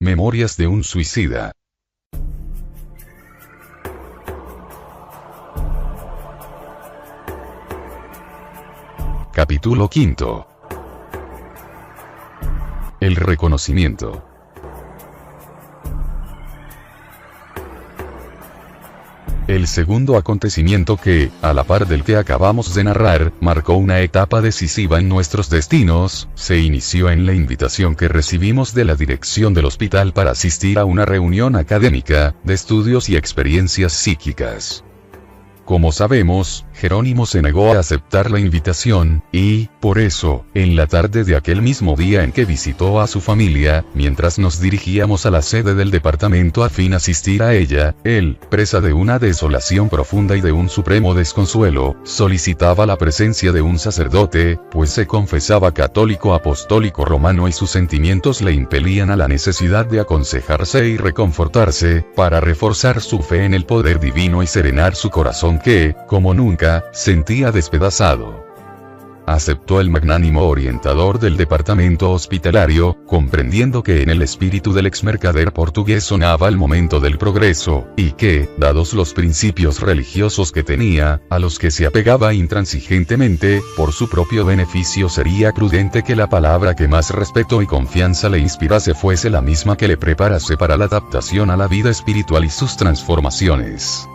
Memorias de un suicida. Capítulo 5. El reconocimiento. El segundo acontecimiento que, a la par del que acabamos de narrar, marcó una etapa decisiva en nuestros destinos, se inició en la invitación que recibimos de la dirección del hospital para asistir a una reunión académica, de estudios y experiencias psíquicas. Como sabemos, Jerónimo se negó a aceptar la invitación, y, por eso, en la tarde de aquel mismo día en que visitó a su familia, mientras nos dirigíamos a la sede del departamento a fin asistir a ella, él, presa de una desolación profunda y de un supremo desconsuelo, solicitaba la presencia de un sacerdote, pues se confesaba católico apostólico romano y sus sentimientos le impelían a la necesidad de aconsejarse y reconfortarse, para reforzar su fe en el poder divino y serenar su corazón que, como nunca, sentía despedazado. Aceptó el magnánimo orientador del departamento hospitalario, comprendiendo que en el espíritu del exmercader portugués sonaba el momento del progreso, y que, dados los principios religiosos que tenía, a los que se apegaba intransigentemente, por su propio beneficio sería prudente que la palabra que más respeto y confianza le inspirase fuese la misma que le preparase para la adaptación a la vida espiritual y sus transformaciones.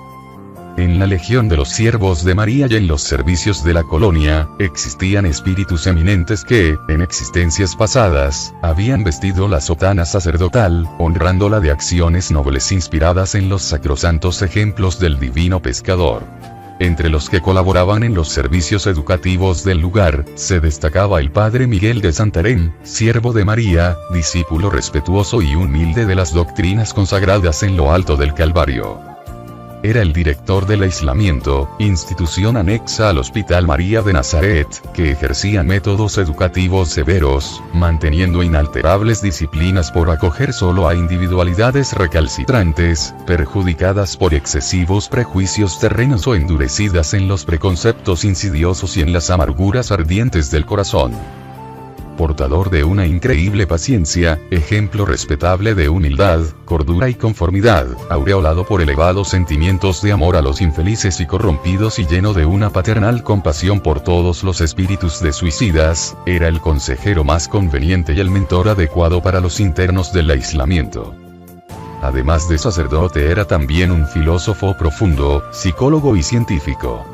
En la legión de los siervos de María y en los servicios de la colonia, existían espíritus eminentes que, en existencias pasadas, habían vestido la sotana sacerdotal, honrándola de acciones nobles inspiradas en los sacrosantos ejemplos del divino pescador. Entre los que colaboraban en los servicios educativos del lugar, se destacaba el padre Miguel de Santarém, siervo de María, discípulo respetuoso y humilde de las doctrinas consagradas en lo alto del Calvario. Era el director del aislamiento, institución anexa al Hospital María de Nazaret, que ejercía métodos educativos severos, manteniendo inalterables disciplinas por acoger solo a individualidades recalcitrantes, perjudicadas por excesivos prejuicios terrenos o endurecidas en los preconceptos insidiosos y en las amarguras ardientes del corazón. Portador de una increíble paciencia, ejemplo respetable de humildad, cordura y conformidad, aureolado por elevados sentimientos de amor a los infelices y corrompidos y lleno de una paternal compasión por todos los espíritus de suicidas, era el consejero más conveniente y el mentor adecuado para los internos del aislamiento. Además de sacerdote era también un filósofo profundo, psicólogo y científico.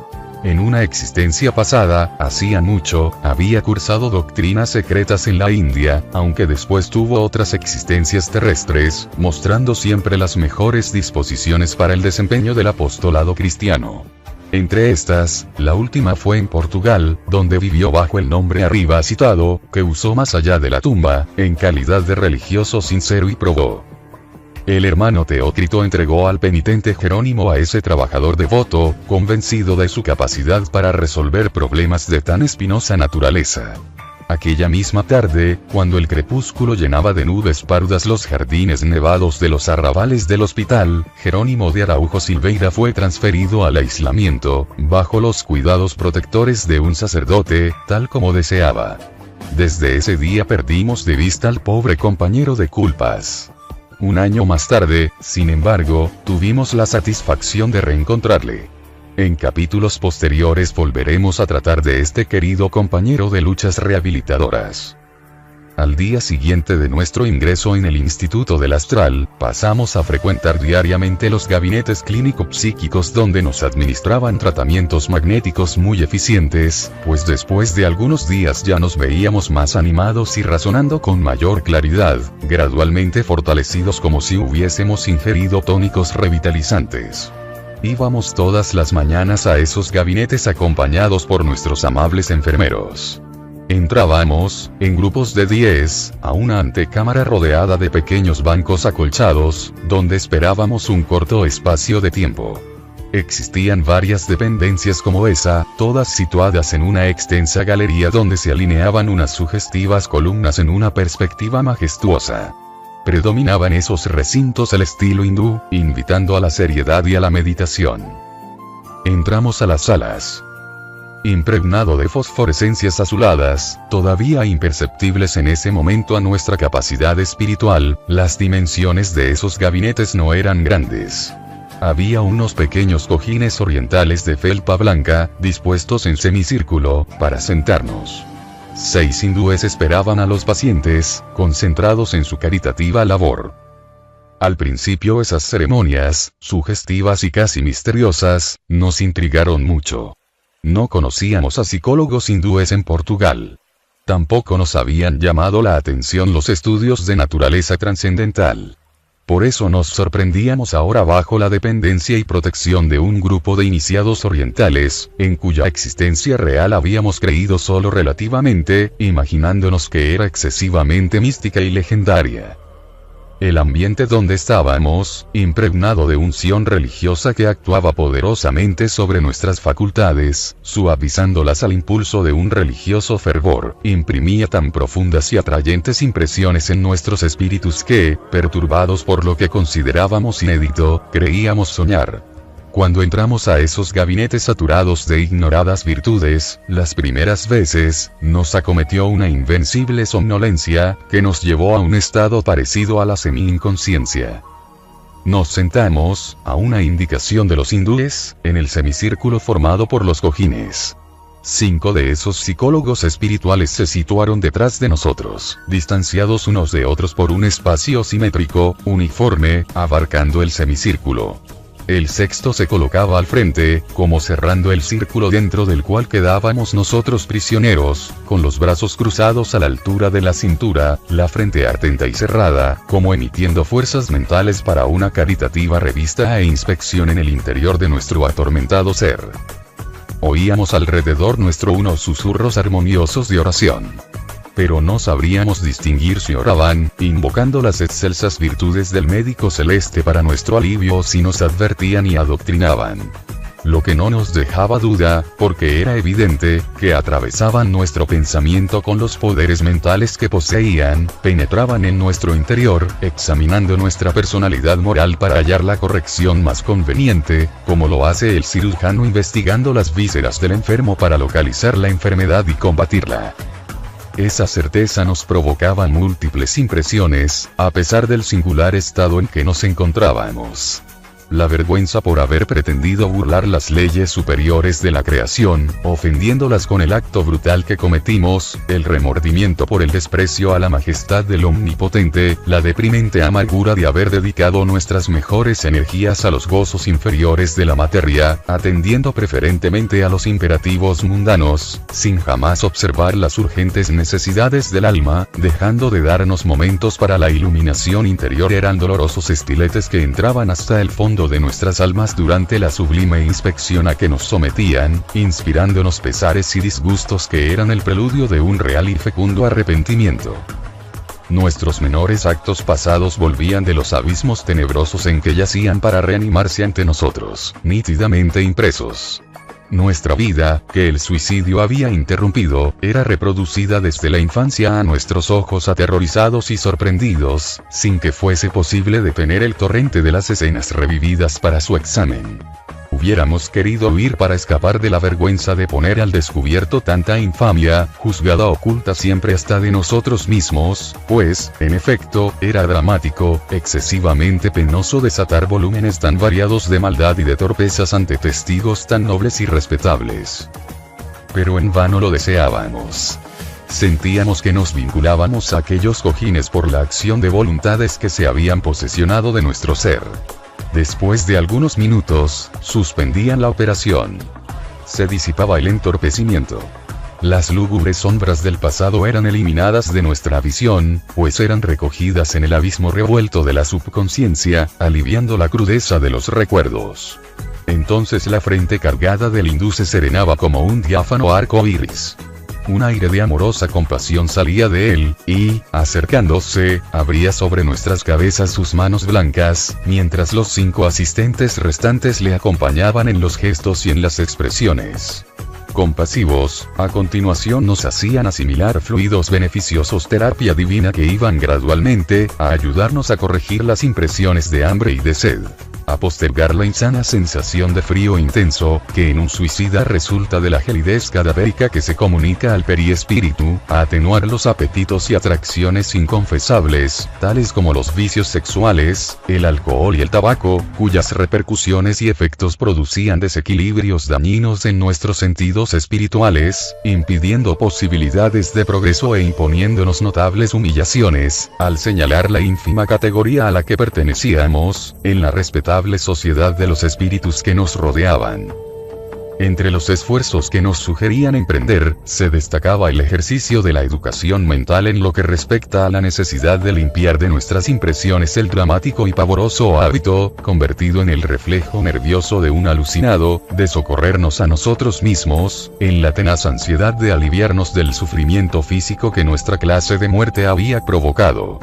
En una existencia pasada, hacía mucho, había cursado doctrinas secretas en la India, aunque después tuvo otras existencias terrestres, mostrando siempre las mejores disposiciones para el desempeño del apostolado cristiano. Entre estas, la última fue en Portugal, donde vivió bajo el nombre arriba citado, que usó más allá de la tumba, en calidad de religioso sincero y probó. El hermano Teócrito entregó al penitente Jerónimo a ese trabajador devoto, convencido de su capacidad para resolver problemas de tan espinosa naturaleza. Aquella misma tarde, cuando el crepúsculo llenaba de nubes pardas los jardines nevados de los arrabales del hospital, Jerónimo de Araújo Silveira fue transferido al aislamiento, bajo los cuidados protectores de un sacerdote, tal como deseaba. Desde ese día perdimos de vista al pobre compañero de culpas. Un año más tarde, sin embargo, tuvimos la satisfacción de reencontrarle. En capítulos posteriores volveremos a tratar de este querido compañero de luchas rehabilitadoras. Al día siguiente de nuestro ingreso en el Instituto del Astral, pasamos a frecuentar diariamente los gabinetes clínico-psíquicos donde nos administraban tratamientos magnéticos muy eficientes, pues después de algunos días ya nos veíamos más animados y razonando con mayor claridad, gradualmente fortalecidos como si hubiésemos ingerido tónicos revitalizantes. Íbamos todas las mañanas a esos gabinetes acompañados por nuestros amables enfermeros. Entrábamos, en grupos de 10, a una antecámara rodeada de pequeños bancos acolchados, donde esperábamos un corto espacio de tiempo. Existían varias dependencias como esa, todas situadas en una extensa galería donde se alineaban unas sugestivas columnas en una perspectiva majestuosa. Predominaba en esos recintos el estilo hindú, invitando a la seriedad y a la meditación. Entramos a las salas. impregnado de fosforescencias azuladas, todavía imperceptibles en ese momento a nuestra capacidad espiritual. Las dimensiones de esos gabinetes no eran grandes. Había unos pequeños cojines orientales de felpa blanca, dispuestos en semicírculo, para sentarnos. 6 hindúes esperaban a los pacientes, concentrados en su caritativa labor. Al principio esas ceremonias, sugestivas y casi misteriosas, nos intrigaron mucho. No conocíamos a psicólogos hindúes en Portugal. Tampoco nos habían llamado la atención los estudios de naturaleza trascendental. Por eso nos sorprendíamos ahora bajo la dependencia y protección de un grupo de iniciados orientales, en cuya existencia real habíamos creído solo relativamente, imaginándonos que era excesivamente mística y legendaria. El ambiente donde estábamos, impregnado de unción religiosa que actuaba poderosamente sobre nuestras facultades, suavizándolas al impulso de un religioso fervor, imprimía tan profundas y atrayentes impresiones en nuestros espíritus que, perturbados por lo que considerábamos inédito, creíamos soñar. Cuando entramos a esos gabinetes saturados de ignoradas virtudes, las primeras veces, nos acometió una invencible somnolencia, que nos llevó a un estado parecido a la semi-inconsciencia. Nos sentamos, a una indicación de los hindúes, en el semicírculo formado por los cojines. 5 de esos psicólogos espirituales se situaron detrás de nosotros, distanciados unos de otros por un espacio simétrico, uniforme, abarcando el semicírculo. El 6º se colocaba al frente, como cerrando el círculo dentro del cual quedábamos nosotros prisioneros, con los brazos cruzados a la altura de la cintura, la frente atenta y cerrada, como emitiendo fuerzas mentales para una caritativa revista e inspección en el interior de nuestro atormentado ser. Oíamos alrededor nuestro unos susurros armoniosos de oración. Pero no sabríamos distinguir si oraban, invocando las excelsas virtudes del médico celeste para nuestro alivio o si nos advertían y adoctrinaban. Lo que no nos dejaba duda, porque era evidente, que atravesaban nuestro pensamiento con los poderes mentales que poseían, penetraban en nuestro interior, examinando nuestra personalidad moral para hallar la corrección más conveniente, como lo hace el cirujano investigando las vísceras del enfermo para localizar la enfermedad y combatirla. Esa certeza nos provocaba múltiples impresiones, a pesar del singular estado en que nos encontrábamos. La vergüenza por haber pretendido burlar las leyes superiores de la creación, ofendiéndolas con el acto brutal que cometimos, el remordimiento por el desprecio a la majestad del Omnipotente, la deprimente amargura de haber dedicado nuestras mejores energías a los gozos inferiores de la materia, atendiendo preferentemente a los imperativos mundanos, sin jamás observar las urgentes necesidades del alma, dejando de darnos momentos para la iluminación interior, eran dolorosos estiletes que entraban hasta el fondo de nuestras almas durante la sublime inspección a que nos sometían, inspirándonos pesares y disgustos que eran el preludio de un real y fecundo arrepentimiento. Nuestros menores actos pasados volvían de los abismos tenebrosos en que yacían para reanimarse ante nosotros, nítidamente impresos. Nuestra vida, que el suicidio había interrumpido, era reproducida desde la infancia a nuestros ojos aterrorizados y sorprendidos, sin que fuese posible detener el torrente de las escenas revividas para su examen. Hubiéramos querido huir para escapar de la vergüenza de poner al descubierto tanta infamia, juzgada oculta siempre hasta de nosotros mismos, pues, en efecto, era dramático, excesivamente penoso desatar volúmenes tan variados de maldad y de torpezas ante testigos tan nobles y respetables. Pero en vano lo deseábamos. Sentíamos que nos vinculábamos a aquellos cojines por la acción de voluntades que se habían posesionado de nuestro ser. Después de algunos minutos, suspendían la operación. Se disipaba el entorpecimiento. Las lúgubres sombras del pasado eran eliminadas de nuestra visión, pues eran recogidas en el abismo revuelto de la subconsciencia, aliviando la crudeza de los recuerdos. Entonces la frente cargada del hindú se serenaba como un diáfano arco iris. Un aire de amorosa compasión salía de él, y, acercándose, abría sobre nuestras cabezas sus manos blancas, mientras los 5 asistentes restantes le acompañaban en los gestos y en las expresiones. Compasivos, a continuación nos hacían asimilar fluidos beneficiosos, terapia divina que iban gradualmente a ayudarnos a corregir las impresiones de hambre y de sed. a postergar la insana sensación de frío intenso, que en un suicida resulta de la gelidez cadavérica que se comunica al perispíritu, a atenuar los apetitos y atracciones inconfesables, tales como los vicios sexuales, el alcohol y el tabaco, cuyas repercusiones y efectos producían desequilibrios dañinos en nuestros sentidos espirituales, impidiendo posibilidades de progreso e imponiéndonos notables humillaciones, al señalar la ínfima categoría a la que pertenecíamos, en la respetable sociedad de los espíritus que nos rodeaban. Entre los esfuerzos que nos sugerían emprender, se destacaba el ejercicio de la educación mental en lo que respecta a la necesidad de limpiar de nuestras impresiones el dramático y pavoroso hábito, convertido en el reflejo nervioso de un alucinado, de socorrernos a nosotros mismos, en la tenaz ansiedad de aliviarnos del sufrimiento físico que nuestra clase de muerte había provocado.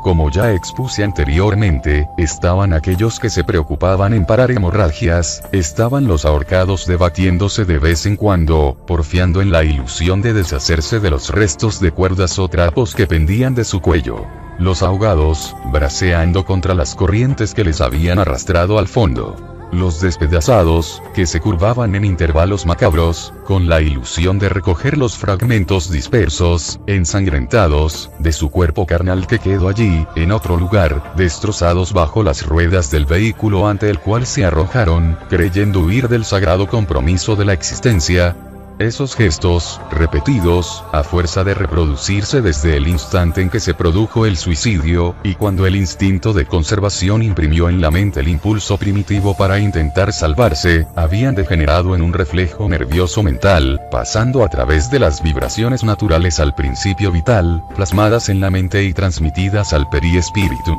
Como ya expuse anteriormente, estaban aquellos que se preocupaban en parar hemorragias, estaban los ahorcados debatiéndose de vez en cuando, porfiando en la ilusión de deshacerse de los restos de cuerdas o trapos que pendían de su cuello. Los ahogados, braceando contra las corrientes que les habían arrastrado al fondo. Los despedazados, que se curvaban en intervalos macabros, con la ilusión de recoger los fragmentos dispersos, ensangrentados, de su cuerpo carnal que quedó allí, en otro lugar, destrozados bajo las ruedas del vehículo ante el cual se arrojaron, creyendo huir del sagrado compromiso de la existencia. Esos gestos, repetidos, a fuerza de reproducirse desde el instante en que se produjo el suicidio, y cuando el instinto de conservación imprimió en la mente el impulso primitivo para intentar salvarse, habían degenerado en un reflejo nervioso mental, pasando a través de las vibraciones naturales al principio vital, plasmadas en la mente y transmitidas al perispíritu.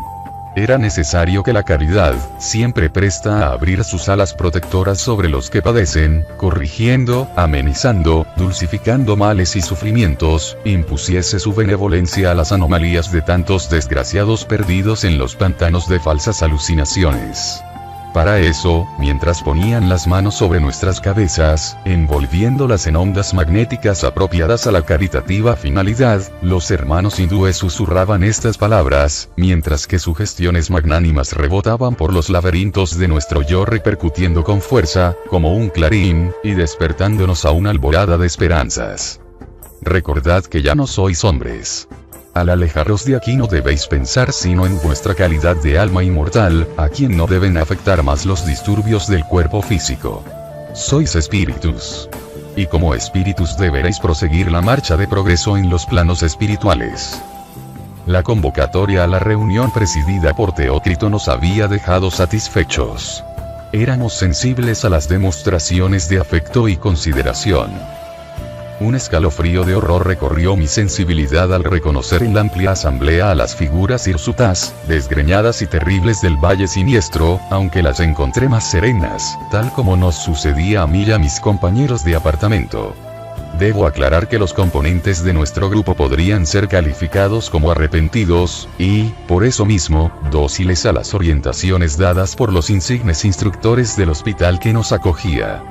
Era necesario que la caridad, siempre presta a abrir sus alas protectoras sobre los que padecen, corrigiendo, amenizando, dulcificando males y sufrimientos, impusiese su benevolencia a las anomalías de tantos desgraciados perdidos en los pantanos de falsas alucinaciones. Para eso, mientras ponían las manos sobre nuestras cabezas, envolviéndolas en ondas magnéticas apropiadas a la caritativa finalidad, los hermanos hindúes susurraban estas palabras, mientras que sugestiones magnánimas rebotaban por los laberintos de nuestro yo repercutiendo con fuerza, como un clarín, y despertándonos a una alborada de esperanzas. Recordad que ya no sois hombres. Al alejaros de aquí no debéis pensar sino en vuestra calidad de alma inmortal, a quien no deben afectar más los disturbios del cuerpo físico. Sois espíritus. Y como espíritus deberéis proseguir la marcha de progreso en los planos espirituales. La convocatoria a la reunión presidida por Teócrito nos había dejado satisfechos. Éramos sensibles a las demostraciones de afecto y consideración. Un escalofrío de horror recorrió mi sensibilidad al reconocer en la amplia asamblea a las figuras hirsutas, desgreñadas y terribles del Valle Siniestro, aunque las encontré más serenas, tal como nos sucedía a mí y a mis compañeros de apartamento. Debo aclarar que los componentes de nuestro grupo podrían ser calificados como arrepentidos, y, por eso mismo, dóciles a las orientaciones dadas por los insignes instructores del hospital que nos acogía.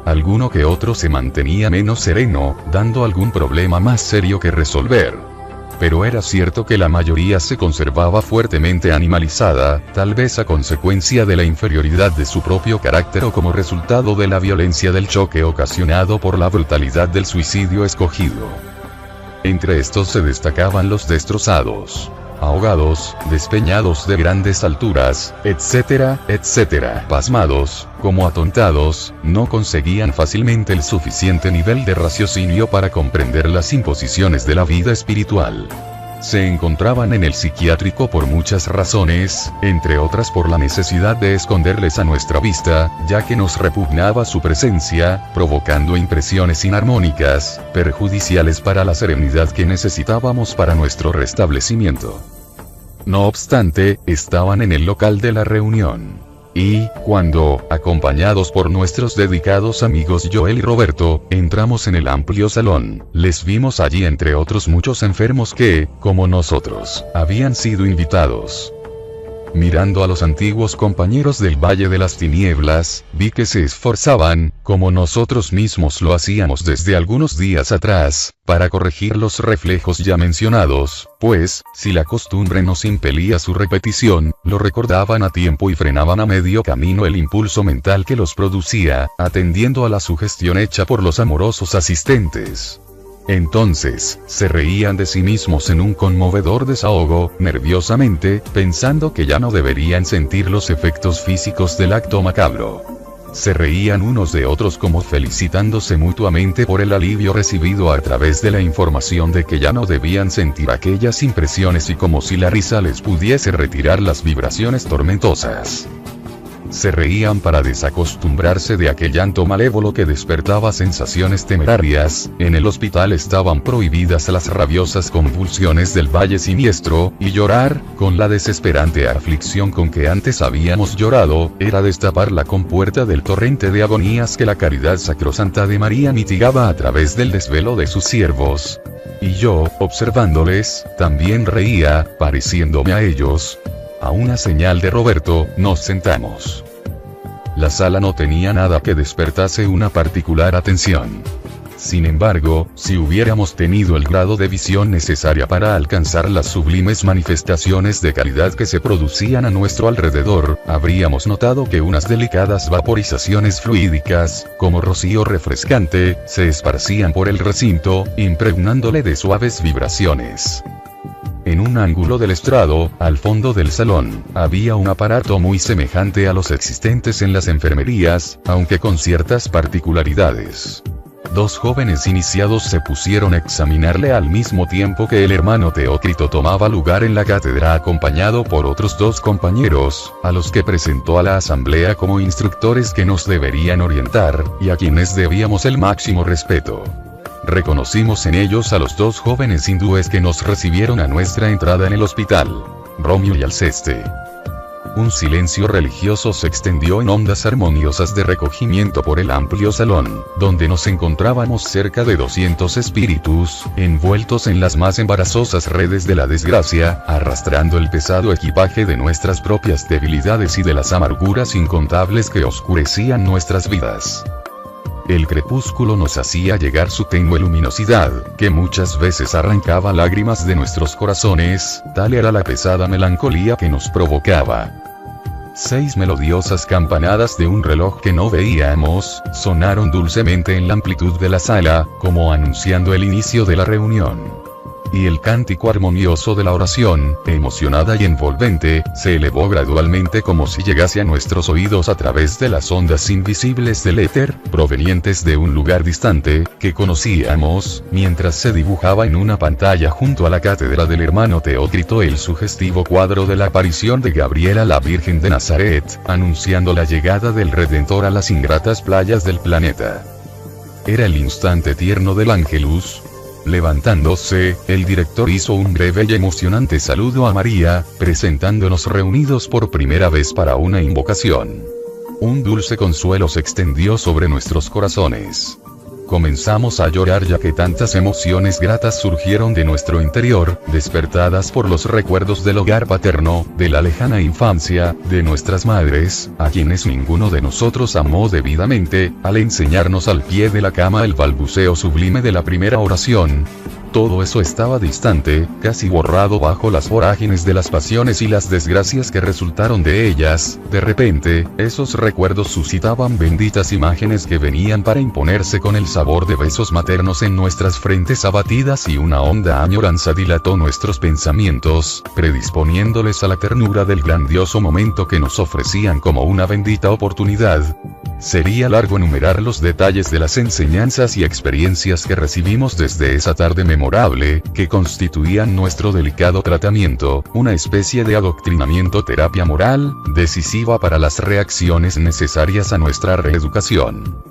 Alguno que otro se mantenía menos sereno, dando algún problema más serio que resolver. Pero era cierto que la mayoría se conservaba fuertemente animalizada, tal vez a consecuencia de la inferioridad de su propio carácter o como resultado de la violencia del choque ocasionado por la brutalidad del suicidio escogido. Entre estos se destacaban los destrozados, ahogados, despeñados de grandes alturas, etcétera, etcétera. Pasmados, como atontados, no conseguían fácilmente el suficiente nivel de raciocinio para comprender las imposiciones de la vida espiritual. Se encontraban en el psiquiátrico por muchas razones, entre otras por la necesidad de esconderles a nuestra vista, ya que nos repugnaba su presencia, provocando impresiones inarmónicas, perjudiciales para la serenidad que necesitábamos para nuestro restablecimiento. No obstante, estaban en el local de la reunión. Y, cuando, acompañados por nuestros dedicados amigos Joel y Roberto, entramos en el amplio salón, les vimos allí entre otros muchos enfermos que, como nosotros, habían sido invitados. Mirando a los antiguos compañeros del Valle de las Tinieblas, vi que se esforzaban, como nosotros mismos lo hacíamos desde algunos días atrás, para corregir los reflejos ya mencionados, pues, si la costumbre nos impelía su repetición, lo recordaban a tiempo y frenaban a medio camino el impulso mental que los producía, atendiendo a la sugestión hecha por los amorosos asistentes. Entonces, se reían de sí mismos en un conmovedor desahogo, nerviosamente, pensando que ya no deberían sentir los efectos físicos del acto macabro. Se reían unos de otros como felicitándose mutuamente por el alivio recibido a través de la información de que ya no debían sentir aquellas impresiones y como si la risa les pudiese retirar las vibraciones tormentosas. Se reían para desacostumbrarse de aquel llanto malévolo que despertaba sensaciones temerarias. En el hospital estaban prohibidas las rabiosas convulsiones del valle siniestro, y llorar, con la desesperante aflicción con que antes habíamos llorado, era destapar la compuerta del torrente de agonías que la caridad sacrosanta de María mitigaba a través del desvelo de sus siervos. Y yo, observándoles, también reía, pareciéndome a ellos. A una señal de Roberto, nos sentamos. La sala no tenía nada que despertase una particular atención. Sin embargo, si hubiéramos tenido el grado de visión necesaria para alcanzar las sublimes manifestaciones de caridad que se producían a nuestro alrededor, habríamos notado que unas delicadas vaporizaciones fluídicas, como rocío refrescante, se esparcían por el recinto, impregnándole de suaves vibraciones. En un ángulo del estrado, al fondo del salón, había un aparato muy semejante a los existentes en las enfermerías, aunque con ciertas particularidades. Dos jóvenes iniciados se pusieron a examinarle al mismo tiempo que el hermano Teócrito tomaba lugar en la cátedra acompañado por otros dos compañeros, a los que presentó a la asamblea como instructores que nos deberían orientar, y a quienes debíamos el máximo respeto. Reconocimos en ellos a los dos jóvenes hindúes que nos recibieron a nuestra entrada en el hospital, Romeo y Alceste. Un silencio religioso se extendió en ondas armoniosas de recogimiento por el amplio salón, donde nos encontrábamos cerca de 200 espíritus, envueltos en las más embarazosas redes de la desgracia, arrastrando el pesado equipaje de nuestras propias debilidades y de las amarguras incontables que oscurecían nuestras vidas. El crepúsculo nos hacía llegar su tenue luminosidad, que muchas veces arrancaba lágrimas de nuestros corazones, tal era la pesada melancolía que nos provocaba. 6 melodiosas campanadas de un reloj que no veíamos, sonaron dulcemente en la amplitud de la sala, como anunciando el inicio de la reunión. Y el cántico armonioso de la oración, emocionada y envolvente, se elevó gradualmente como si llegase a nuestros oídos a través de las ondas invisibles del éter, provenientes de un lugar distante, que conocíamos, mientras se dibujaba en una pantalla junto a la cátedra del hermano Teócrito el sugestivo cuadro de la aparición de Gabriela la Virgen de Nazaret, anunciando la llegada del Redentor a las ingratas playas del planeta. Era el instante tierno del Ángelus. Levantándose, el director hizo un breve y emocionante saludo a María, presentándonos reunidos por primera vez para una invocación. Un dulce consuelo se extendió sobre nuestros corazones. Comenzamos a llorar ya que tantas emociones gratas surgieron de nuestro interior, despertadas por los recuerdos del hogar paterno, de la lejana infancia, de nuestras madres, a quienes ninguno de nosotros amó debidamente, al enseñarnos al pie de la cama el balbuceo sublime de la primera oración. Todo eso estaba distante, casi borrado bajo las vorágines de las pasiones y las desgracias que resultaron de ellas. De repente, esos recuerdos suscitaban benditas imágenes que venían para imponerse con el sabor de besos maternos en nuestras frentes abatidas y una honda añoranza dilató nuestros pensamientos, predisponiéndoles a la ternura del grandioso momento que nos ofrecían como una bendita oportunidad. Sería largo enumerar los detalles de las enseñanzas y experiencias que recibimos desde esa tarde memorable, que constituían nuestro delicado tratamiento, una especie de adoctrinamiento terapia moral, decisiva para las reacciones necesarias a nuestra reeducación.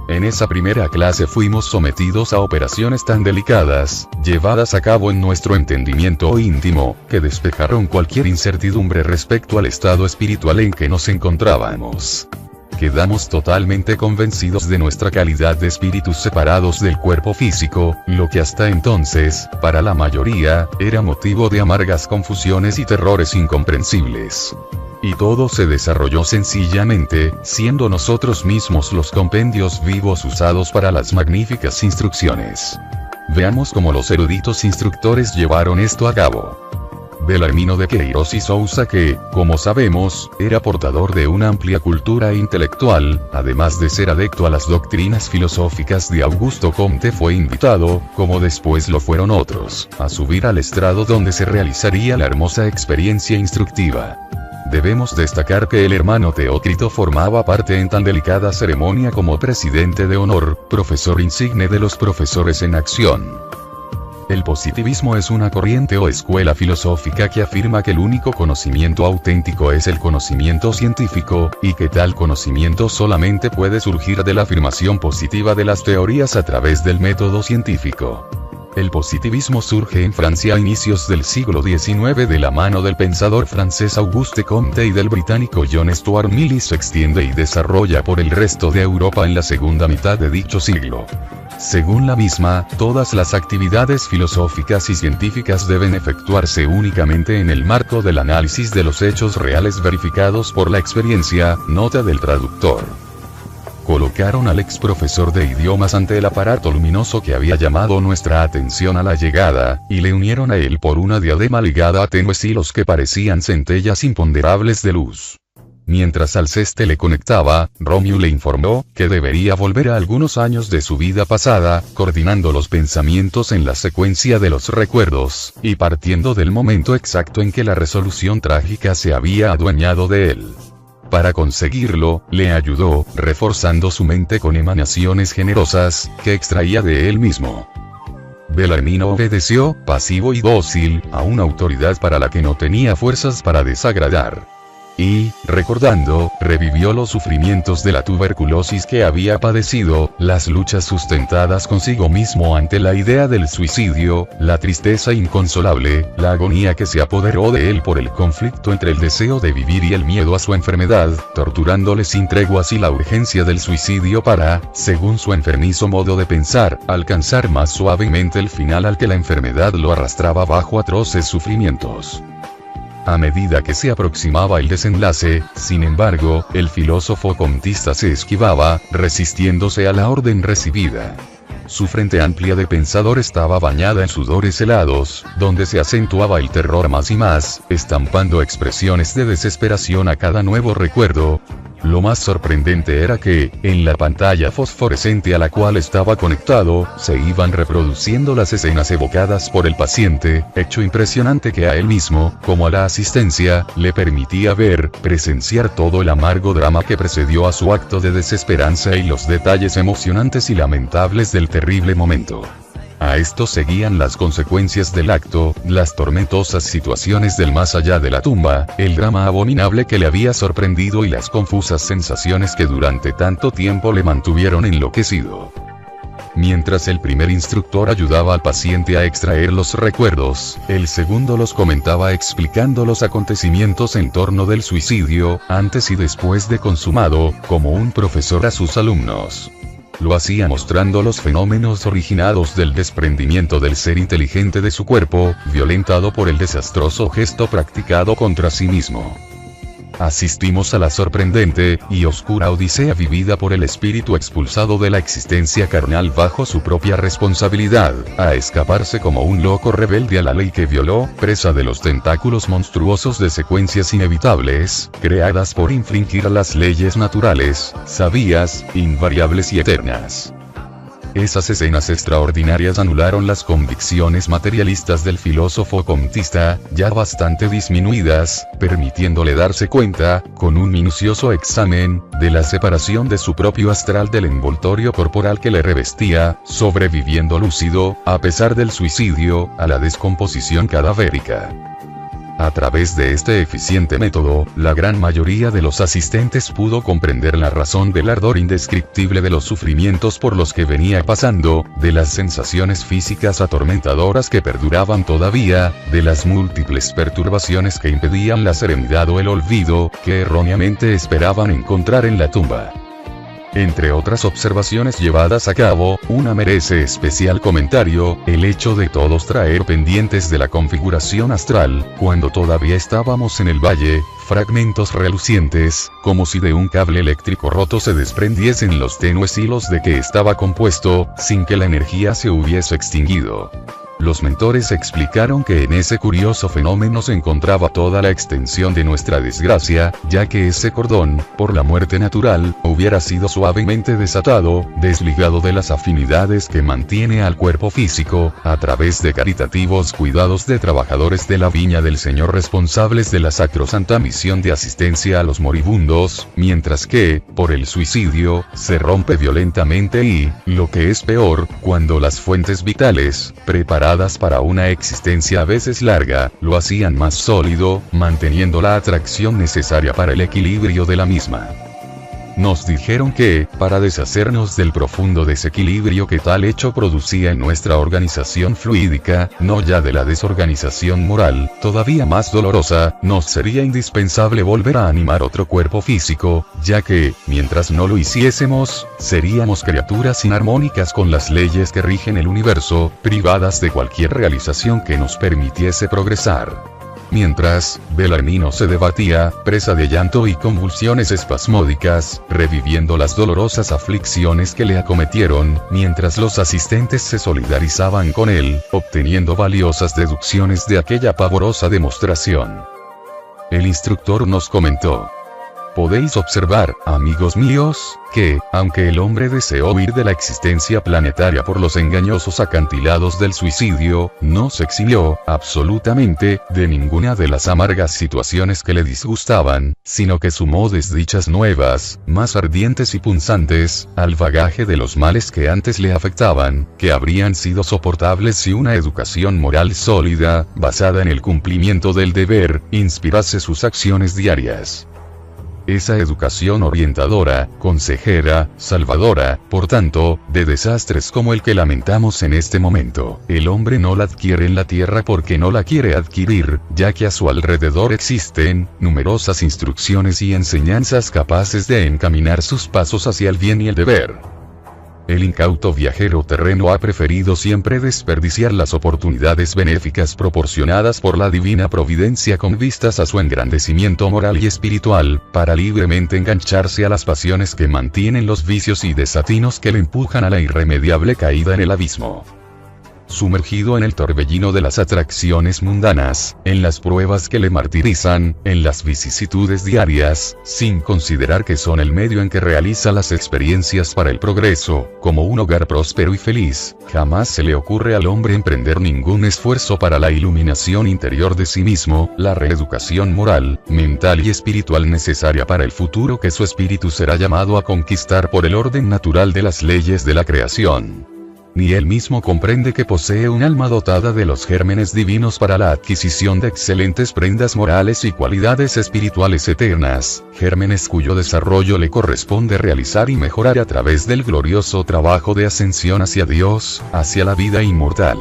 En esa primera clase fuimos sometidos a operaciones tan delicadas, llevadas a cabo en nuestro entendimiento íntimo, que despejaron cualquier incertidumbre respecto al estado espiritual en que nos encontrábamos. quedamos totalmente convencidos de nuestra calidad de espíritus separados del cuerpo físico, lo que hasta entonces, para la mayoría, era motivo de amargas confusiones y terrores incomprensibles. Y todo se desarrolló sencillamente, siendo nosotros mismos los compendios vivos usados para las magníficas instrucciones. Veamos cómo los eruditos instructores llevaron esto a cabo. Belarmino de Queiroz y Sousa, que, como sabemos, era portador de una amplia cultura intelectual, además de ser adepto a las doctrinas filosóficas de Augusto Comte, fue invitado, como después lo fueron otros, a subir al estrado donde se realizaría la hermosa experiencia instructiva. Debemos destacar que el hermano Teócrito formaba parte en tan delicada ceremonia como presidente de honor, profesor insigne de los profesores en acción. El positivismo es una corriente o escuela filosófica que afirma que el único conocimiento auténtico es el conocimiento científico, y que tal conocimiento solamente puede surgir de la afirmación positiva de las teorías a través del método científico. El positivismo surge en Francia a inicios del siglo XIX de la mano del pensador francés Auguste Comte y del británico John Stuart Mill, y se extiende y desarrolla por el resto de Europa en la segunda mitad de dicho siglo. Según la misma, todas las actividades filosóficas y científicas deben efectuarse únicamente en el marco del análisis de los hechos reales verificados por la experiencia. Nota del traductor. Colocaron al ex profesor de idiomas ante el aparato luminoso que había llamado nuestra atención a la llegada, y le unieron a él por una diadema ligada a tenues hilos que parecían centellas imponderables de luz. Mientras Alceste le conectaba, Romeo le informó que debería volver a algunos años de su vida pasada, coordinando los pensamientos en la secuencia de los recuerdos, y partiendo del momento exacto en que la resolución trágica se había adueñado de él. Para conseguirlo, le ayudó, reforzando su mente con emanaciones generosas, que extraía de él mismo. Belarmino obedeció, pasivo y dócil, a una autoridad para la que no tenía fuerzas para desagradar. Y, recordando, revivió los sufrimientos de la tuberculosis que había padecido, las luchas sustentadas consigo mismo ante la idea del suicidio, la tristeza inconsolable, la agonía que se apoderó de él por el conflicto entre el deseo de vivir y el miedo a su enfermedad, torturándole sin treguas, y la urgencia del suicidio para, según su enfermizo modo de pensar, alcanzar más suavemente el final al que la enfermedad lo arrastraba bajo atroces sufrimientos. A medida que se aproximaba el desenlace, sin embargo, el filósofo comtista se esquivaba, resistiéndose a la orden recibida. Su frente amplia de pensador estaba bañada en sudores helados, donde se acentuaba el terror más y más, estampando expresiones de desesperación a cada nuevo recuerdo. Lo más sorprendente era que, en la pantalla fosforescente a la cual estaba conectado, se iban reproduciendo las escenas evocadas por el paciente, hecho impresionante que a él mismo, como a la asistencia, le permitía ver, presenciar todo el amargo drama que precedió a su acto de desesperanza y los detalles emocionantes y lamentables del terrible momento. A esto seguían las consecuencias del acto, las tormentosas situaciones del más allá de la tumba, el drama abominable que le había sorprendido y las confusas sensaciones que durante tanto tiempo le mantuvieron enloquecido. Mientras el primer instructor ayudaba al paciente a extraer los recuerdos, el segundo los comentaba explicando los acontecimientos en torno del suicidio, antes y después de consumado, como un profesor a sus alumnos. Lo hacía mostrando los fenómenos originados del desprendimiento del ser inteligente de su cuerpo, violentado por el desastroso gesto practicado contra sí mismo. Asistimos a la sorprendente y oscura odisea vivida por el espíritu expulsado de la existencia carnal bajo su propia responsabilidad, a escaparse como un loco rebelde a la ley que violó, presa de los tentáculos monstruosos de secuencias inevitables, creadas por infringir las leyes naturales, sabias, invariables y eternas. Esas escenas extraordinarias anularon las convicciones materialistas del filósofo comtista, ya bastante disminuidas, permitiéndole darse cuenta, con un minucioso examen, de la separación de su propio astral del envoltorio corporal que le revestía, sobreviviendo lúcido, a pesar del suicidio, a la descomposición cadavérica. A través de este eficiente método, la gran mayoría de los asistentes pudo comprender la razón del ardor indescriptible de los sufrimientos por los que venía pasando, de las sensaciones físicas atormentadoras que perduraban todavía, de las múltiples perturbaciones que impedían la serenidad o el olvido, que erróneamente esperaban encontrar en la tumba. Entre otras observaciones llevadas a cabo, una merece especial comentario, el hecho de todos traer pendientes de la configuración astral, cuando todavía estábamos en el valle, fragmentos relucientes, como si de un cable eléctrico roto se desprendiesen los tenues hilos de que estaba compuesto, sin que la energía se hubiese extinguido. Los mentores explicaron que en ese curioso fenómeno se encontraba toda la extensión de nuestra desgracia, ya que ese cordón, por la muerte natural, hubiera sido suavemente desatado, desligado de las afinidades que mantiene al cuerpo físico, a través de caritativos cuidados de trabajadores de la viña del Señor responsables de la sacrosanta misión de asistencia a los moribundos, mientras que, por el suicidio, se rompe violentamente y, lo que es peor, cuando las fuentes vitales, preparadas para una existencia a veces larga, lo hacían más sólido, manteniendo la atracción necesaria para el equilibrio de la misma. Nos dijeron que, para deshacernos del profundo desequilibrio que tal hecho producía en nuestra organización fluídica, no ya de la desorganización moral, todavía más dolorosa, nos sería indispensable volver a animar otro cuerpo físico, ya que, mientras no lo hiciésemos, seríamos criaturas inarmónicas con las leyes que rigen el universo, privadas de cualquier realización que nos permitiese progresar. Mientras, Bellarmino se debatía, presa de llanto y convulsiones espasmódicas, reviviendo las dolorosas aflicciones que le acometieron, mientras los asistentes se solidarizaban con él, obteniendo valiosas deducciones de aquella pavorosa demostración. El instructor nos comentó: podéis observar, amigos míos, que, aunque el hombre deseó huir de la existencia planetaria por los engañosos acantilados del suicidio, no se eximió, absolutamente, de ninguna de las amargas situaciones que le disgustaban, sino que sumó desdichas nuevas, más ardientes y punzantes, al bagaje de los males que antes le afectaban, que habrían sido soportables si una educación moral sólida, basada en el cumplimiento del deber, inspirase sus acciones diarias. Esa educación orientadora, consejera, salvadora, por tanto, de desastres como el que lamentamos en este momento, el hombre no la adquiere en la tierra porque no la quiere adquirir, ya que a su alrededor existen numerosas instrucciones y enseñanzas capaces de encaminar sus pasos hacia el bien y el deber. El incauto viajero terreno ha preferido siempre desperdiciar las oportunidades benéficas proporcionadas por la divina providencia con vistas a su engrandecimiento moral y espiritual, para libremente engancharse a las pasiones que mantienen los vicios y desatinos que le empujan a la irremediable caída en el abismo. Sumergido en el torbellino de las atracciones mundanas, en las pruebas que le martirizan, en las vicisitudes diarias, sin considerar que son el medio en que realiza las experiencias para el progreso, como un hogar próspero y feliz, jamás se le ocurre al hombre emprender ningún esfuerzo para la iluminación interior de sí mismo, la reeducación moral, mental y espiritual necesaria para el futuro que su espíritu será llamado a conquistar por el orden natural de las leyes de la creación. Ni él mismo comprende que posee un alma dotada de los gérmenes divinos para la adquisición de excelentes prendas morales y cualidades espirituales eternas, gérmenes cuyo desarrollo le corresponde realizar y mejorar a través del glorioso trabajo de ascensión hacia Dios, hacia la vida inmortal.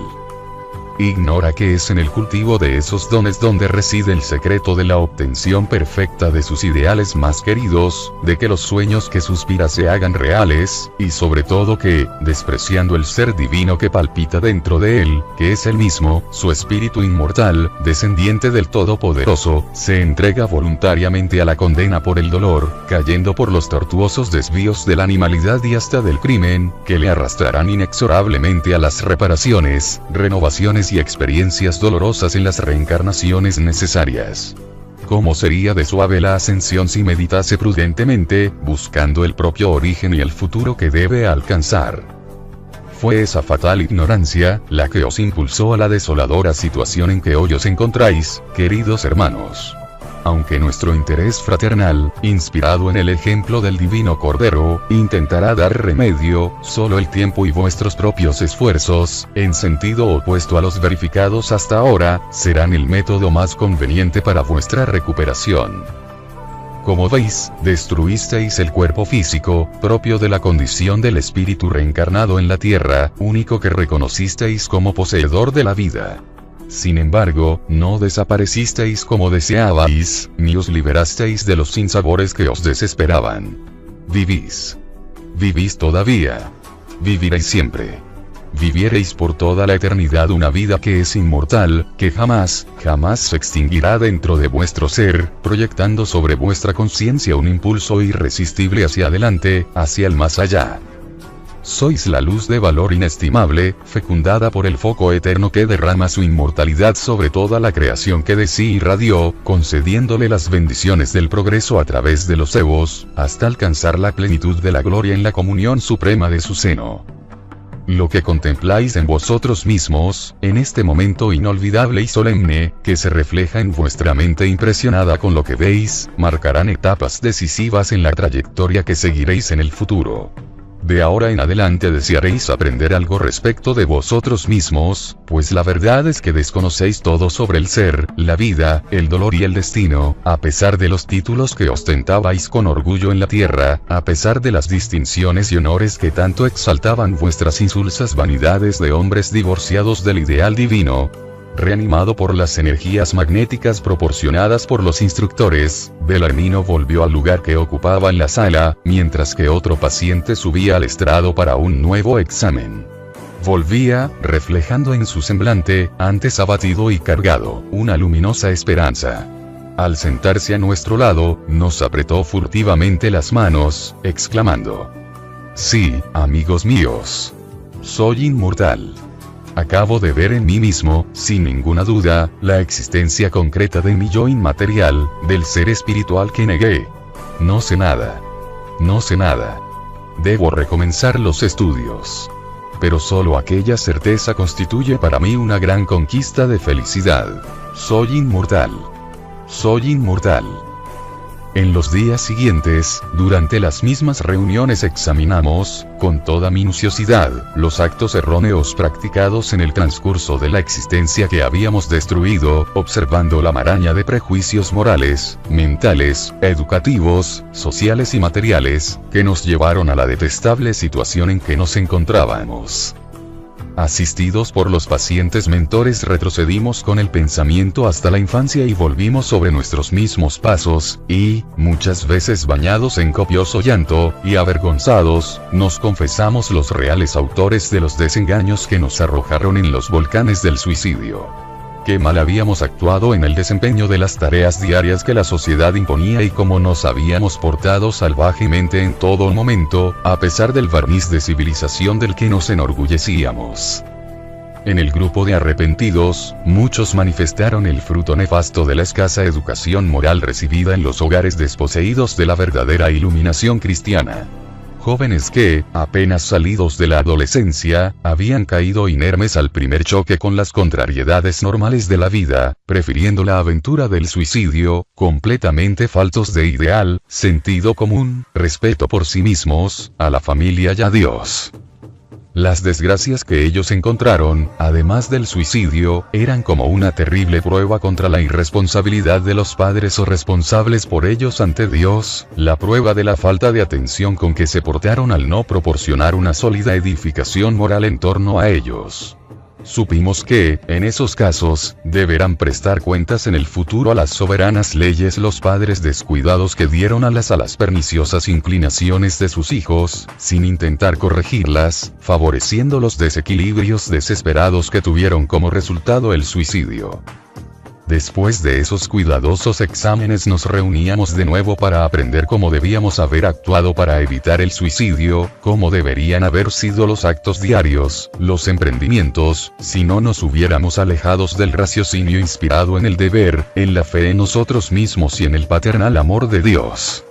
Ignora que es en el cultivo de esos dones donde reside el secreto de la obtención perfecta de sus ideales más queridos, de que los sueños que suspira se hagan reales, y sobre todo que, despreciando el ser divino que palpita dentro de él, que es él mismo, su espíritu inmortal, descendiente del Todopoderoso, se entrega voluntariamente a la condena por el dolor, cayendo por los tortuosos desvíos de la animalidad y hasta del crimen, que le arrastrarán inexorablemente a las reparaciones, renovaciones y experiencias dolorosas en las reencarnaciones necesarias. ¿Cómo sería de suave la ascensión si meditase prudentemente, buscando el propio origen y el futuro que debe alcanzar? Fue esa fatal ignorancia, la que os impulsó a la desoladora situación en que hoy os encontráis, queridos hermanos. aunque nuestro interés fraternal, inspirado en el ejemplo del divino Cordero, intentará dar remedio, solo el tiempo y vuestros propios esfuerzos, en sentido opuesto a los verificados hasta ahora, serán el método más conveniente para vuestra recuperación. Como veis, destruisteis el cuerpo físico, propio de la condición del espíritu reencarnado en la tierra, único que reconocisteis como poseedor de la vida. Sin embargo, no desaparecisteis como deseabais, ni os liberasteis de los sinsabores que os desesperaban. Vivís. Vivís todavía. Viviréis siempre. Viviereis por toda la eternidad una vida que es inmortal, que jamás, jamás se extinguirá dentro de vuestro ser, proyectando sobre vuestra conciencia un impulso irresistible hacia adelante, hacia el más allá. Sois la luz de valor inestimable, fecundada por el foco eterno que derrama su inmortalidad sobre toda la creación que de sí irradió, concediéndole las bendiciones del progreso a través de los eos, hasta alcanzar la plenitud de la gloria en la comunión suprema de su seno. Lo que contempláis en vosotros mismos, en este momento inolvidable y solemne, que se refleja en vuestra mente impresionada con lo que veis, marcarán etapas decisivas en la trayectoria que seguiréis en el futuro. De ahora en adelante desearéis aprender algo respecto de vosotros mismos, pues la verdad es que desconocéis todo sobre el ser, la vida, el dolor y el destino, a pesar de los títulos que ostentabais con orgullo en la tierra, a pesar de las distinciones y honores que tanto exaltaban vuestras insulsas vanidades de hombres divorciados del ideal divino. Reanimado por las energías magnéticas proporcionadas por los instructores, Belarmino volvió al lugar que ocupaba en la sala, mientras que otro paciente subía al estrado para un nuevo examen. Volvía, reflejando en su semblante, antes abatido y cargado, una luminosa esperanza. Al sentarse a nuestro lado, nos apretó furtivamente las manos, exclamando: «Sí, amigos míos. Soy inmortal. Acabo de ver en mí mismo, sin ninguna duda, la existencia concreta de mi yo inmaterial, del ser espiritual que negué. No sé nada. No sé nada. Debo recomenzar los estudios. Pero solo aquella certeza constituye para mí una gran conquista de felicidad. Soy inmortal. Soy inmortal». En los días siguientes, durante las mismas reuniones examinamos, con toda minuciosidad, los actos erróneos practicados en el transcurso de la existencia que habíamos destruido, observando la maraña de prejuicios morales, mentales, educativos, sociales y materiales, que nos llevaron a la detestable situación en que nos encontrábamos. Asistidos por los pacientes mentores retrocedimos con el pensamiento hasta la infancia y volvimos sobre nuestros mismos pasos, y, muchas veces bañados en copioso llanto, y avergonzados, nos confesamos los reales autores de los desengaños que nos arrojaron en los volcanes del suicidio. Qué mal habíamos actuado en el desempeño de las tareas diarias que la sociedad imponía y cómo nos habíamos portado salvajemente en todo momento, a pesar del barniz de civilización del que nos enorgullecíamos. En el grupo de arrepentidos, muchos manifestaron el fruto nefasto de la escasa educación moral recibida en los hogares desposeídos de la verdadera iluminación cristiana. Jóvenes que, apenas salidos de la adolescencia, habían caído inermes al primer choque con las contrariedades normales de la vida, prefiriendo la aventura del suicidio, completamente faltos de ideal, sentido común, respeto por sí mismos, a la familia y a Dios. Las desgracias que ellos encontraron, además del suicidio, eran como una terrible prueba contra la irresponsabilidad de los padres o responsables por ellos ante Dios, la prueba de la falta de atención con que se portaron al no proporcionar una sólida edificación moral en torno a ellos. Supimos que, en esos casos, deberán prestar cuentas en el futuro a las soberanas leyes los padres descuidados que dieron alas a las perniciosas inclinaciones de sus hijos, sin intentar corregirlas, favoreciendo los desequilibrios desesperados que tuvieron como resultado el suicidio. Después de esos cuidadosos exámenes nos reuníamos de nuevo para aprender cómo debíamos haber actuado para evitar el suicidio, cómo deberían haber sido los actos diarios, los emprendimientos, si no nos hubiéramos alejados del raciocinio inspirado en el deber, en la fe en nosotros mismos y en el paternal amor de Dios.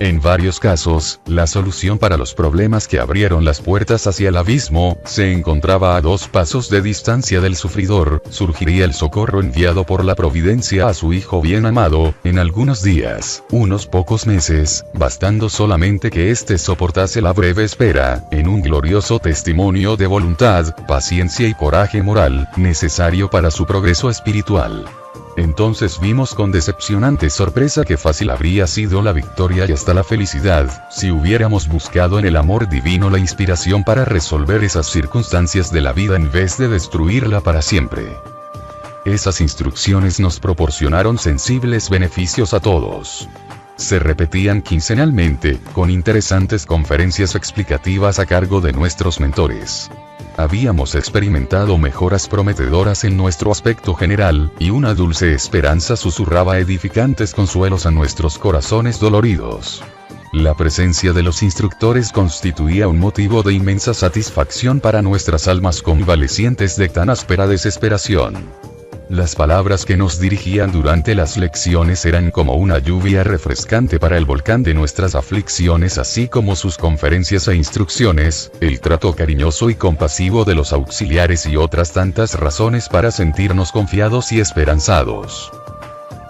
En varios casos, la solución para los problemas que abrieron las puertas hacia el abismo, se encontraba a 2 pasos de distancia del sufridor, surgiría el socorro enviado por la providencia a su hijo bien amado, en algunos días, unos pocos meses, bastando solamente que éste soportase la breve espera, en un glorioso testimonio de voluntad, paciencia y coraje moral, necesario para su progreso espiritual. Entonces vimos con decepcionante sorpresa que fácil habría sido la victoria y hasta la felicidad, si hubiéramos buscado en el amor divino la inspiración para resolver esas circunstancias de la vida en vez de destruirla para siempre. Esas instrucciones nos proporcionaron sensibles beneficios a todos. Se repetían quincenalmente, con interesantes conferencias explicativas a cargo de nuestros mentores. Habíamos experimentado mejoras prometedoras en nuestro aspecto general, y una dulce esperanza susurraba edificantes consuelos a nuestros corazones doloridos. La presencia de los instructores constituía un motivo de inmensa satisfacción para nuestras almas convalecientes de tan áspera desesperación. Las palabras que nos dirigían durante las lecciones eran como una lluvia refrescante para el volcán de nuestras aflicciones, así como sus conferencias e instrucciones, el trato cariñoso y compasivo de los auxiliares y otras tantas razones para sentirnos confiados y esperanzados.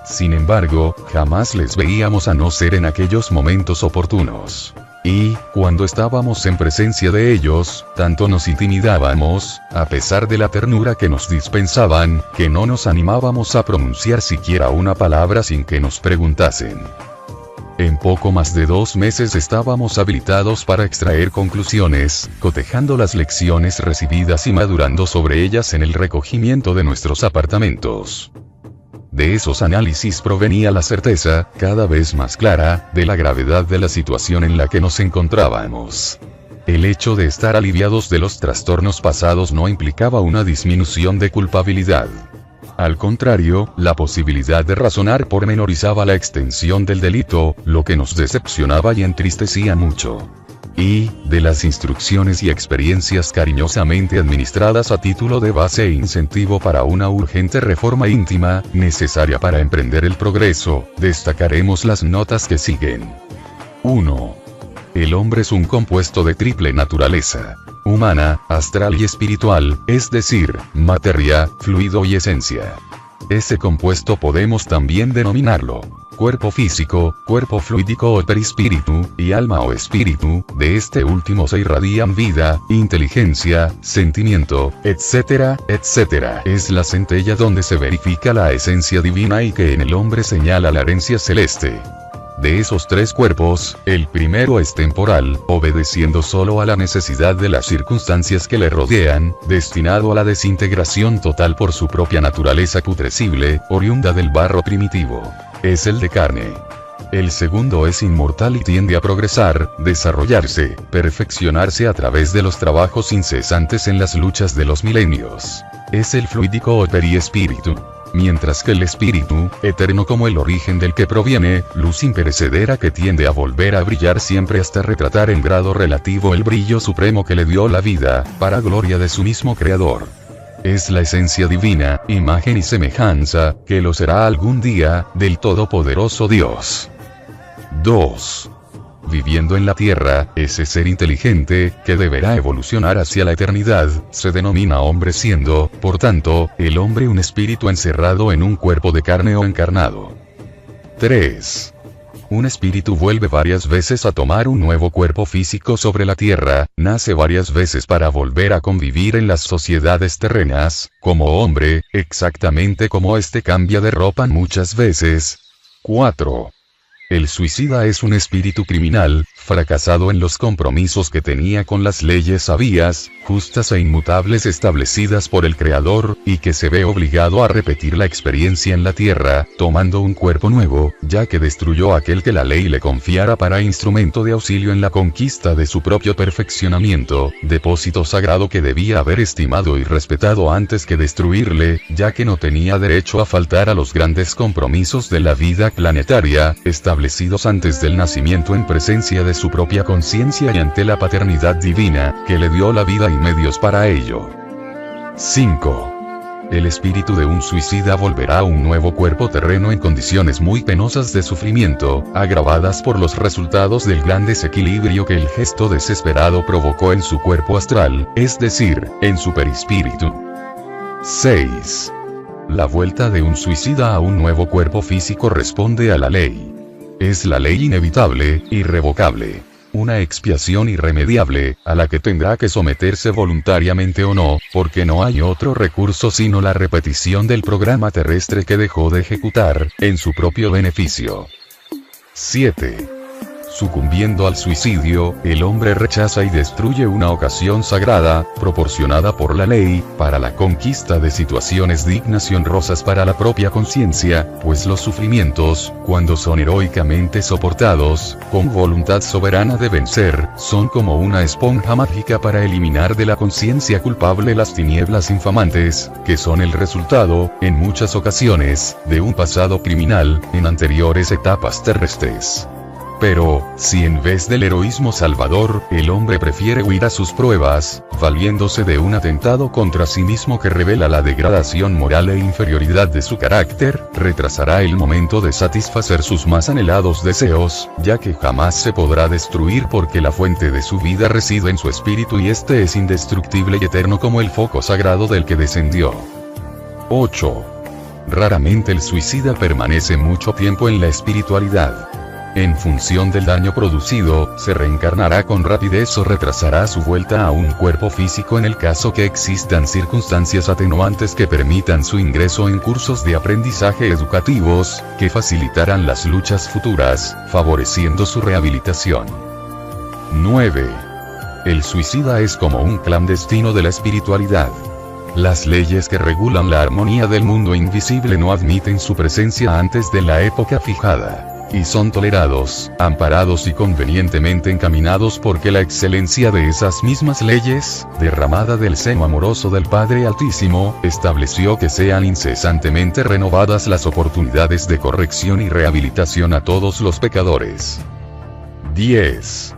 Sin embargo, jamás les veíamos a no ser en aquellos momentos oportunos. Y, cuando estábamos en presencia de ellos, tanto nos intimidábamos, a pesar de la ternura que nos dispensaban, que no nos animábamos a pronunciar siquiera una palabra sin que nos preguntasen. En poco más de 2 meses estábamos habilitados para extraer conclusiones, cotejando las lecciones recibidas y madurando sobre ellas en el recogimiento de nuestros apartamentos. De esos análisis provenía la certeza, cada vez más clara, de la gravedad de la situación en la que nos encontrábamos. El hecho de estar aliviados de los trastornos pasados no implicaba una disminución de culpabilidad. Al contrario, la posibilidad de razonar pormenorizaba la extensión del delito, lo que nos decepcionaba y entristecía mucho. Y, de las instrucciones y experiencias cariñosamente administradas a título de base e incentivo para una urgente reforma íntima, necesaria para emprender el progreso, destacaremos las notas que siguen. 1. El hombre es un compuesto de triple naturaleza: humana, astral y espiritual, es decir, materia, fluido y esencia. Ese compuesto podemos también denominarlo cuerpo físico, cuerpo fluídico o perispíritu, y alma o espíritu. De este último se irradian vida, inteligencia, sentimiento, etcétera, etcétera. Es la centella donde se verifica la esencia divina y que en el hombre señala la herencia celeste. De esos 3 cuerpos, el primero es temporal, obedeciendo solo a la necesidad de las circunstancias que le rodean, destinado a la desintegración total por su propia naturaleza putrescible, oriunda del barro primitivo. Es el de carne. El segundo es inmortal y tiende a progresar, desarrollarse, perfeccionarse a través de los trabajos incesantes en las luchas de los milenios. Es el fluídico o periespíritu. Mientras que el espíritu, eterno como el origen del que proviene, luz imperecedera que tiende a volver a brillar siempre hasta retratar en grado relativo el brillo supremo que le dio la vida, para gloria de su mismo creador. Es la esencia divina, imagen y semejanza, que lo será algún día, del todopoderoso Dios. 2. Viviendo en la tierra, ese ser inteligente, que deberá evolucionar hacia la eternidad, se denomina hombre, siendo, por tanto, el hombre un espíritu encerrado en un cuerpo de carne o encarnado. 3. Un espíritu vuelve varias veces a tomar un nuevo cuerpo físico sobre la tierra, nace varias veces para volver a convivir en las sociedades terrenas, como hombre, exactamente como este cambia de ropa muchas veces. 4. El suicida es un espíritu criminal, fracasado en los compromisos que tenía con las leyes sabias, justas e inmutables establecidas por el Creador, y que se ve obligado a repetir la experiencia en la tierra, tomando un cuerpo nuevo, ya que destruyó aquel que la ley le confiara para instrumento de auxilio en la conquista de su propio perfeccionamiento, depósito sagrado que debía haber estimado y respetado antes que destruirle, ya que no tenía derecho a faltar a los grandes compromisos de la vida planetaria, establecidos antes del nacimiento en presencia de su propia conciencia y ante la paternidad divina, que le dio la vida y medios para ello. 5. el espíritu de un suicida volverá a un nuevo cuerpo terreno en condiciones muy penosas de sufrimiento, agravadas por los resultados del gran desequilibrio que el gesto desesperado provocó en su cuerpo astral, es decir, en su perispíritu. 6. La vuelta de un suicida a un nuevo cuerpo físico responde a la ley. Es la ley inevitable, irrevocable. Una expiación irremediable, a la que tendrá que someterse voluntariamente o no, porque no hay otro recurso sino la repetición del programa terrestre que dejó de ejecutar, en su propio beneficio. 7. Sucumbiendo al suicidio, el hombre rechaza y destruye una ocasión sagrada, proporcionada por la ley, para la conquista de situaciones dignas y honrosas para la propia conciencia, pues los sufrimientos, cuando son heroicamente soportados, con voluntad soberana de vencer, son como una esponja mágica para eliminar de la conciencia culpable las tinieblas infamantes, que son el resultado, en muchas ocasiones, de un pasado criminal, en anteriores etapas terrestres. Pero, si en vez del heroísmo salvador, el hombre prefiere huir a sus pruebas, valiéndose de un atentado contra sí mismo que revela la degradación moral e inferioridad de su carácter, retrasará el momento de satisfacer sus más anhelados deseos, ya que jamás se podrá destruir porque la fuente de su vida reside en su espíritu y este es indestructible y eterno como el foco sagrado del que descendió. 8. Raramente el suicida permanece mucho tiempo en la espiritualidad. En función del daño producido, se reencarnará con rapidez o retrasará su vuelta a un cuerpo físico en el caso que existan circunstancias atenuantes que permitan su ingreso en cursos de aprendizaje educativos, que facilitarán las luchas futuras, favoreciendo su rehabilitación. 9. El suicida es como un clandestino de la espiritualidad. Las leyes que regulan la armonía del mundo invisible no admiten su presencia antes de la época fijada. Y son tolerados, amparados y convenientemente encaminados porque la excelencia de esas mismas leyes, derramada del seno amoroso del Padre Altísimo, estableció que sean incesantemente renovadas las oportunidades de corrección y rehabilitación a todos los pecadores. 10.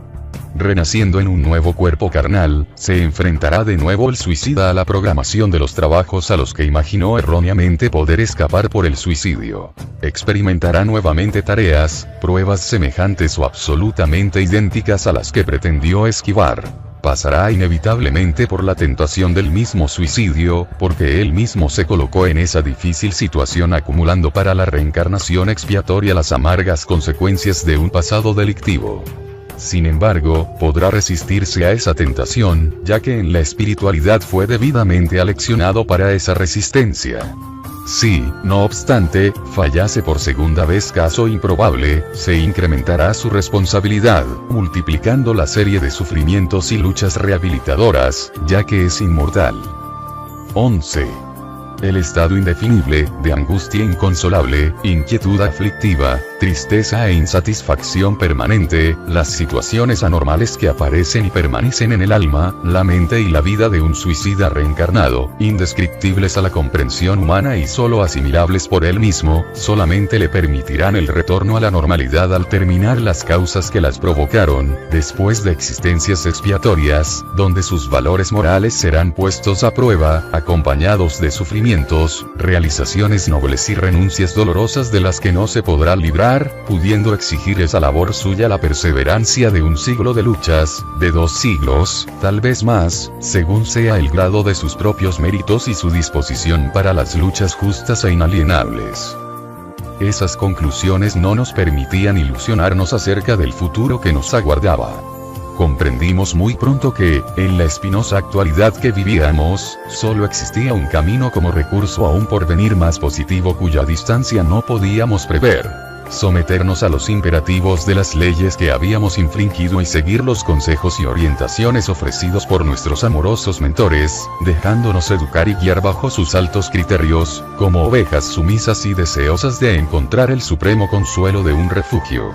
Renaciendo en un nuevo cuerpo carnal, se enfrentará de nuevo el suicida a la programación de los trabajos a los que imaginó erróneamente poder escapar por el suicidio. Experimentará nuevamente tareas, pruebas semejantes o absolutamente idénticas a las que pretendió esquivar. Pasará inevitablemente por la tentación del mismo suicidio, porque él mismo se colocó en esa difícil situación acumulando para la reencarnación expiatoria las amargas consecuencias de un pasado delictivo. Sin embargo, podrá resistirse a esa tentación, ya que en la espiritualidad fue debidamente aleccionado para esa resistencia. Si, no obstante, fallase por segunda vez, caso improbable, se incrementará su responsabilidad, multiplicando la serie de sufrimientos y luchas rehabilitadoras, ya que es inmortal. 11. El estado indefinible, de angustia inconsolable, inquietud aflictiva, tristeza e insatisfacción permanente, las situaciones anormales que aparecen y permanecen en el alma, la mente y la vida de un suicida reencarnado, indescriptibles a la comprensión humana y solo asimilables por él mismo, solamente le permitirán el retorno a la normalidad al terminar las causas que las provocaron, después de existencias expiatorias, donde sus valores morales serán puestos a prueba, acompañados de sufrimientos, realizaciones nobles y renuncias dolorosas de las que no se podrá librar, pudiendo exigir esa labor suya la perseverancia de un siglo de luchas, de 2 siglos, tal vez más, según sea el grado de sus propios méritos y su disposición para las luchas justas e inalienables. Esas conclusiones no nos permitían ilusionarnos acerca del futuro que nos aguardaba. Comprendimos muy pronto que, en la espinosa actualidad que vivíamos, solo existía un camino como recurso a un porvenir más positivo cuya distancia no podíamos prever. Someternos a los imperativos de las leyes que habíamos infringido y seguir los consejos y orientaciones ofrecidos por nuestros amorosos mentores, dejándonos educar y guiar bajo sus altos criterios, como ovejas sumisas y deseosas de encontrar el supremo consuelo de un refugio.